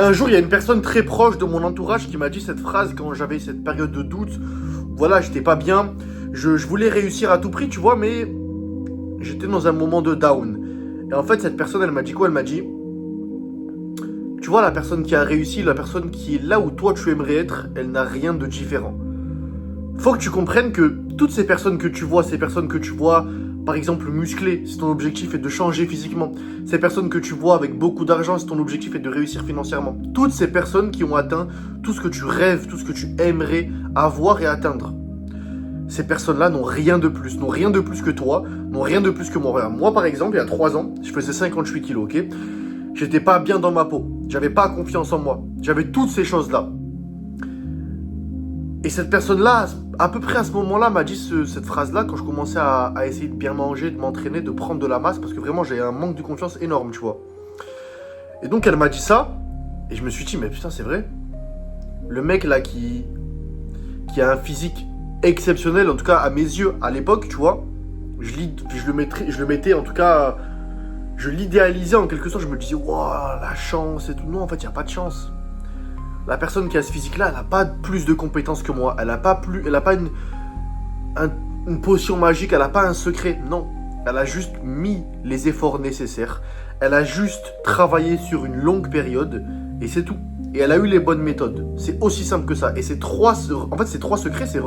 Un jour, il y a une personne très proche de mon entourage qui m'a dit cette phrase quand j'avais cette période de doute. Voilà, j'étais pas bien. Je voulais réussir à tout prix, tu vois, mais j'étais dans un moment de down. Et en fait, cette personne, elle m'a dit quoi? Elle m'a dit, tu vois, la personne qui a réussi, la personne qui est là où toi tu aimerais être, elle n'a rien de différent. Faut que tu comprennes que toutes ces personnes que tu vois, par exemple musclées, si ton objectif est de changer physiquement, ces personnes que tu vois avec beaucoup d'argent, si ton objectif est de réussir financièrement, toutes ces personnes qui ont atteint tout ce que tu rêves, tout ce que tu aimerais avoir et atteindre, ces personnes-là n'ont rien de plus, que toi, n'ont rien de plus que moi. Regarde, moi par exemple, il y a 3 ans, je faisais 58 kilos, ok? J'étais pas bien dans ma peau, j'avais pas confiance en moi, j'avais toutes ces choses-là. Et cette personne-là, à peu près à ce moment-là, m'a dit cette phrase-là quand je commençais à essayer de bien manger, de m'entraîner, de prendre de la masse, parce que vraiment j'avais un manque de confiance énorme, tu vois. Et donc elle m'a dit ça, et je me suis dit, mais putain, c'est vrai. Le mec là qui a un physique exceptionnel, en tout cas à mes yeux, à l'époque, tu vois, je le mettais, en tout cas, je l'idéalisais en quelque sorte, je me disais, waouh, la chance et tout. Non, en fait, il n'y a pas de chance. La personne qui a ce physique-là, elle n'a pas plus de compétences que moi. Elle n'a pas une potion magique, elle n'a pas un secret. Non, elle a juste mis les efforts nécessaires. Elle a juste travaillé sur une longue période et c'est tout. Et elle a eu les bonnes méthodes. C'est aussi simple que ça. Et ces trois secrets, ces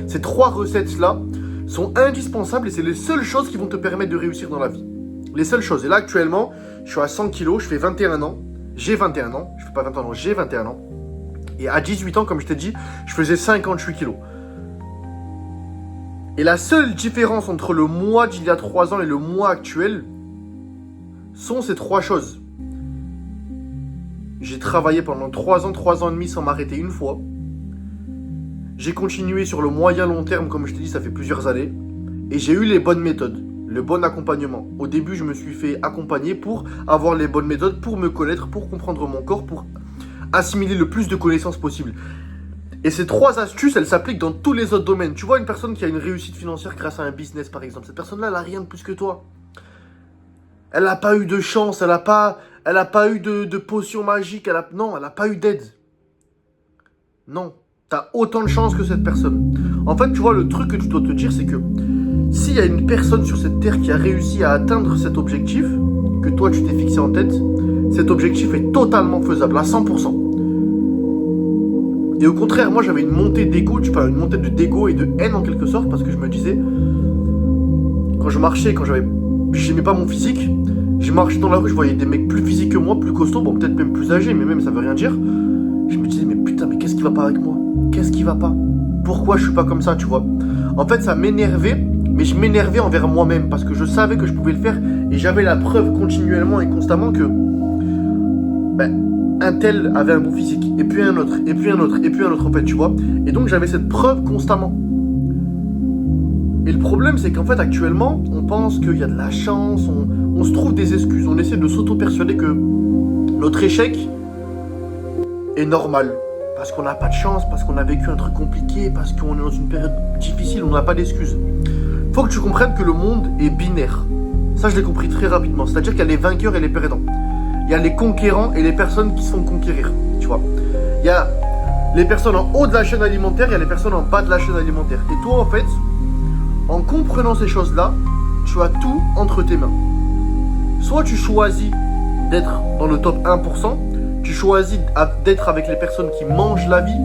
ces 3 recettes-là sont indispensables et c'est les seules choses qui vont te permettre de réussir dans la vie. Les seules choses. Et là, actuellement, je suis à 100 kilos, je fais 21 ans. J'ai 21 ans. Je fais pas 21 ans, j'ai 21 ans. Et à 18 ans, comme je t'ai dit, je faisais 58 kilos. Et la seule différence entre le moi d'il y a 3 ans et le moi actuel sont ces 3 choses. J'ai travaillé pendant 3 ans et demi sans m'arrêter une fois. J'ai continué sur le moyen long terme, comme je t'ai dit, ça fait plusieurs années. Et j'ai eu les bonnes méthodes, le bon accompagnement. Au début, je me suis fait accompagner pour avoir les bonnes méthodes, pour me connaître, pour comprendre mon corps, pour assimiler le plus de connaissances possible. Et ces 3 astuces, elles s'appliquent dans tous les autres domaines. Tu vois, une personne qui a une réussite financière grâce à un business, par exemple, cette personne-là, elle n'a rien de plus que toi. Elle n'a pas eu de chance, elle n'a pas eu de potion magique, non, elle n'a pas eu d'aide. Non, tu as autant de chance que cette personne. En fait, tu vois, le truc que tu dois te dire, c'est que s'il y a une personne sur cette terre qui a réussi à atteindre cet objectif, que toi tu t'es fixé en tête, cet objectif est totalement faisable, à 100%. Et au contraire, moi j'avais une montée d'ego, une montée de dégo et de haine en quelque sorte, parce que je me disais, quand je marchais, j'aimais pas mon physique, je marchais dans la rue, je voyais des mecs plus physiques que moi, plus costauds, bon peut-être même plus âgés, mais même ça veut rien dire. Je me disais, mais putain, mais qu'est-ce qui va pas avec moi? Qu'est-ce qui va pas? Pourquoi je suis pas comme ça, tu vois? En fait, ça m'énervait, mais je m'énervais envers moi-même, parce que je savais que je pouvais le faire, et j'avais la preuve continuellement et constamment que un tel avait un bon physique, et puis un autre, et puis un autre, et puis un autre, en fait, tu vois. Et donc j'avais cette preuve constamment. Et le problème, c'est qu'en fait, actuellement, on pense qu'il y a de la chance, on se trouve des excuses, on essaie de s'auto-persuader que notre échec est normal. Parce qu'on n'a pas de chance, parce qu'on a vécu un truc compliqué, parce qu'on est dans une période difficile, on n'a pas d'excuses. Faut que tu comprennes que le monde est binaire. Ça, je l'ai compris très rapidement. C'est-à-dire qu'il y a les vainqueurs et les perdants. Il y a les conquérants et les personnes qui se font conquérir, tu vois. Il y a les personnes en haut de la chaîne alimentaire, il y a les personnes en bas de la chaîne alimentaire. Et toi, en fait, en comprenant ces choses-là, tu as tout entre tes mains. Soit tu choisis d'être dans le top 1%, tu choisis d'être avec les personnes qui mangent la vie,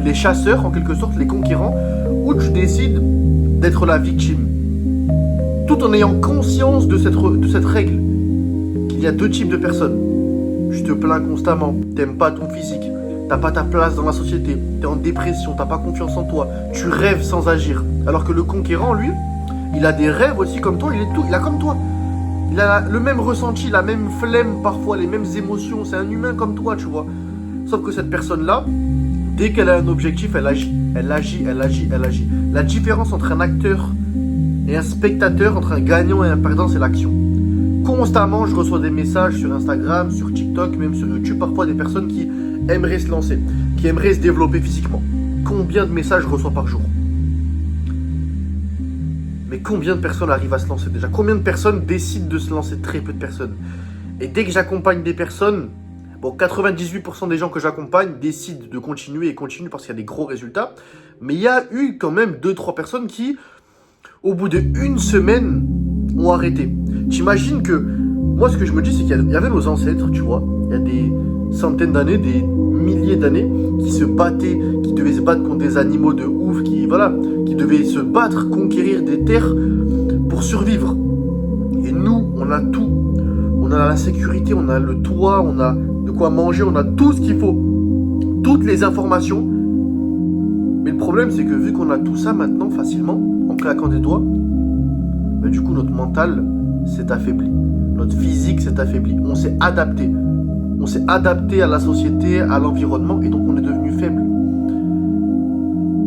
les chasseurs en quelque sorte, les conquérants, ou tu décides d'être la victime. Tout en ayant conscience de cette règle. Il y a 2 types de personnes. Tu te plains constamment, t'aimes pas ton physique, t'as pas ta place dans la société, t'es en dépression, t'as pas confiance en toi, tu rêves sans agir. Alors que le conquérant, lui, il a des rêves aussi comme toi, il a comme toi. Il a le même ressenti, la même flemme parfois, les mêmes émotions, c'est un humain comme toi, tu vois. Sauf que cette personne-là, dès qu'elle a un objectif, elle agit. La différence entre un acteur et un spectateur, entre un gagnant et un perdant, c'est l'action. Constamment, je reçois des messages sur Instagram, sur TikTok, même sur YouTube, parfois des personnes qui aimeraient se lancer, qui aimeraient se développer physiquement. Combien de messages je reçois par jour? Mais combien de personnes arrivent à se lancer déjà? Combien de personnes décident de se lancer? Très peu de personnes. Et dès que j'accompagne des personnes, Bon, 98% des gens que j'accompagne décident de continuer et continuent parce qu'il y a des gros résultats. Mais il y a eu quand même 2-3 personnes qui, au bout d'1 semaine, ont arrêté. T'imagines que, moi ce que je me dis, c'est qu'il y avait nos ancêtres, tu vois. Il y a des centaines d'années, des milliers d'années, qui se battaient, qui devaient se battre contre des animaux de ouf, qui devaient se battre, conquérir des terres pour survivre. Et nous, on a tout. On a la sécurité, on a le toit, on a de quoi manger, on a tout ce qu'il faut. Toutes les informations. Mais le problème, c'est que vu qu'on a tout ça maintenant, facilement, en claquant des doigts, bah, du coup, notre mental s'est affaibli. Notre physique s'est affaibli. On s'est adapté. On s'est adapté à la société, à l'environnement, et donc on est devenu faible.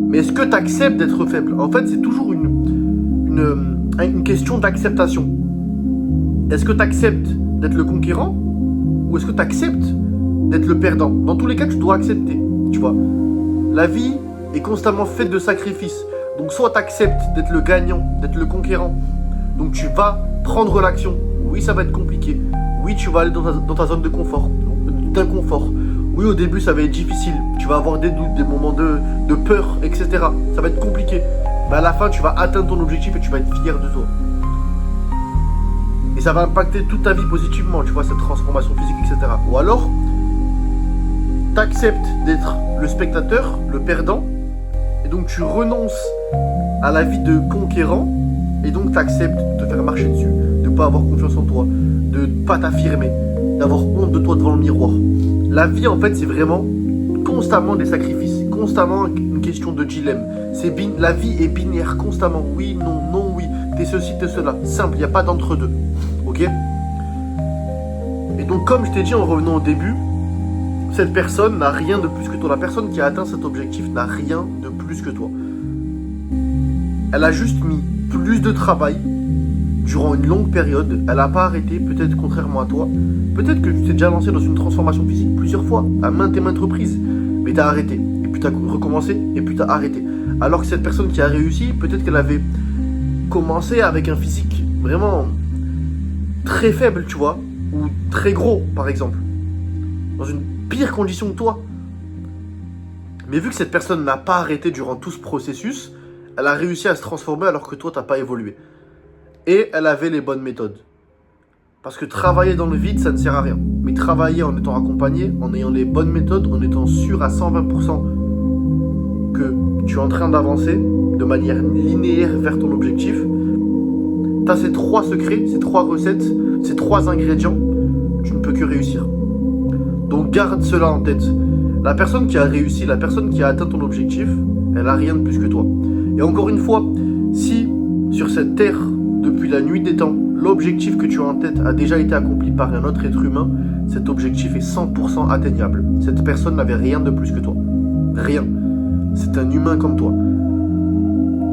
Mais est-ce que tu acceptes d'être faible? En fait, c'est toujours une question d'acceptation. Est-ce que tu acceptes d'être le conquérant ou est-ce que tu acceptes d'être le perdant? Dans tous les cas, tu dois accepter, tu vois. La vie est constamment faite de sacrifices. Donc soit tu acceptes d'être le gagnant, d'être le conquérant. Donc tu vas prendre l'action. Oui, ça va être compliqué. Oui, tu vas aller dans ta zone de confort, d'inconfort. Oui, au début, ça va être difficile. Tu vas avoir des doutes, des moments de peur, etc. Ça va être compliqué. Mais à la fin, tu vas atteindre ton objectif et tu vas être fier de toi. Et ça va impacter toute ta vie positivement, tu vois, cette transformation physique, etc. Ou alors, tu acceptes d'être le spectateur, le perdant, et donc tu renonces à la vie de conquérant, et donc tu acceptes de te faire marcher dessus, de ne pas avoir confiance en toi, de ne pas t'affirmer, d'avoir honte de toi devant le miroir. La vie, en fait, c'est vraiment constamment des sacrifices, constamment une question de dilemme. La vie est binaire, constamment, oui, non, non, oui. T'es ceci, t'es cela. Simple, il n'y a pas d'entre-deux. Ok? Et donc, comme je t'ai dit en revenant au début, cette personne n'a rien de plus que toi. La personne qui a atteint cet objectif n'a rien de plus que toi. Elle a juste mis plus de travail durant une longue période. Elle n'a pas arrêté, peut-être contrairement à toi. Peut-être que tu t'es déjà lancé dans une transformation physique plusieurs fois, à maintes et maintes reprises. Mais tu as arrêté. Et puis tu as recommencé, et puis tu as arrêté. Alors que cette personne qui a réussi, peut-être qu'elle avait commencé avec un physique vraiment très faible, tu vois, ou très gros, par exemple, dans une pire condition que toi. Mais vu que cette personne n'a pas arrêté durant tout ce processus, elle a réussi à se transformer alors que toi, tu n'as pas évolué. Et elle avait les bonnes méthodes. Parce que travailler dans le vide, ça ne sert à rien. Mais travailler en étant accompagné, en ayant les bonnes méthodes, en étant sûr à 120% que tu es en train d'avancer de manière linéaire vers ton objectif, tu as ces 3 secrets, ces 3 recettes, ces 3 ingrédients, tu ne peux que réussir. Donc garde cela en tête. La personne qui a réussi, la personne qui a atteint ton objectif, elle n'a rien de plus que toi. Et encore une fois, si sur cette terre, depuis la nuit des temps, l'objectif que tu as en tête a déjà été accompli par un autre être humain, cet objectif est 100% atteignable. Cette personne n'avait rien de plus que toi. Rien. C'est un humain comme toi.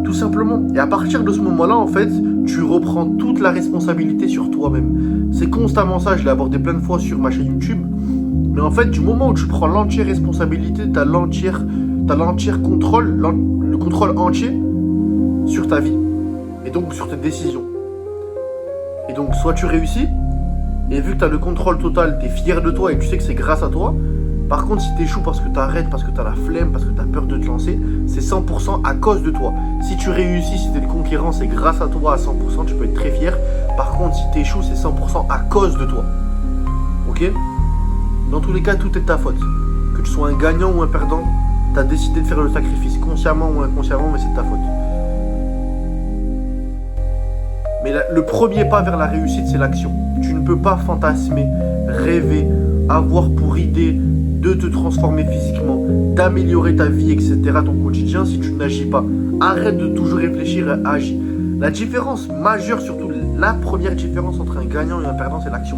Tout simplement. Et à partir de ce moment-là, en fait, tu reprends toute la responsabilité sur toi-même. C'est constamment ça, je l'ai abordé plein de fois sur ma chaîne YouTube. Mais en fait, du moment où tu prends l'entière responsabilité, tu as l'entière contrôle, le contrôle entier sur ta vie. Et donc sur tes décisions. Et donc soit tu réussis, et vu que tu as le contrôle total, tu es fier de toi et tu sais que c'est grâce à toi. Par contre, si tu échoues parce que tu arrêtes, parce que tu as la flemme, parce que tu as peur de te lancer, c'est 100% à cause de toi. Si tu réussis, si tu es le conquérant, c'est grâce à toi à 100%, tu peux être très fier. Par contre, si tu échoues, c'est 100% à cause de toi. Ok? Dans tous les cas, tout est de ta faute. Que tu sois un gagnant ou un perdant, tu as décidé de faire le sacrifice, consciemment ou inconsciemment, mais c'est de ta faute. Mais le premier pas vers la réussite, c'est l'action. Tu ne peux pas fantasmer, rêver, avoir pour idée de te transformer physiquement, d'améliorer ta vie, etc., ton quotidien, si tu n'agis pas. Arrête de toujours réfléchir et agis. La différence majeure, surtout la première différence entre un gagnant et un perdant, c'est l'action.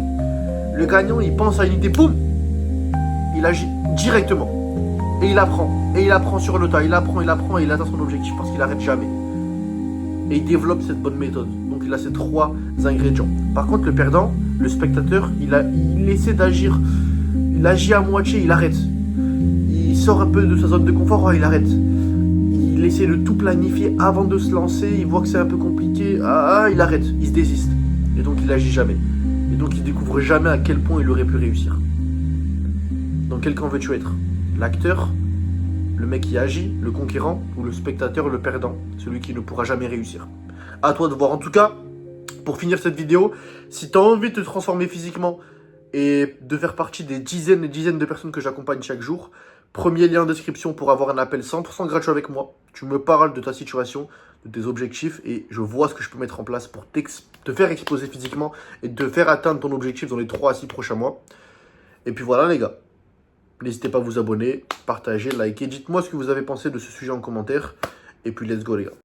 Le gagnant, il pense à une idée, boum, il agit directement. Et il apprend sur le tas, il apprend et il atteint son objectif parce qu'il n'arrête jamais. Et il développe cette bonne méthode. Donc il a ces 3 ingrédients. Par contre, le perdant, le spectateur, il essaie d'agir. Il agit à moitié, il arrête. Il sort un peu de sa zone de confort, il arrête. Il essaie de tout planifier avant de se lancer. Il voit que c'est un peu compliqué, il arrête, il se désiste. Et donc il agit jamais. Et donc il découvre jamais à quel point il aurait pu réussir. Dans quel camp veux-tu être? L'acteur, le mec qui agit, le conquérant, ou le spectateur, le perdant, celui qui ne pourra jamais réussir? À toi de voir. En tout cas, pour finir cette vidéo, si tu as envie de te transformer physiquement et de faire partie des dizaines et dizaines de personnes que j'accompagne chaque jour, premier lien en description pour avoir un appel 100% gratuit avec moi. Tu me parles de ta situation, de tes objectifs et je vois ce que je peux mettre en place pour te faire exploser physiquement et te faire atteindre ton objectif dans les 3 à 6 prochains mois. Et puis voilà les gars, n'hésitez pas à vous abonner, partager, liker, dites-moi ce que vous avez pensé de ce sujet en commentaire et puis let's go les gars.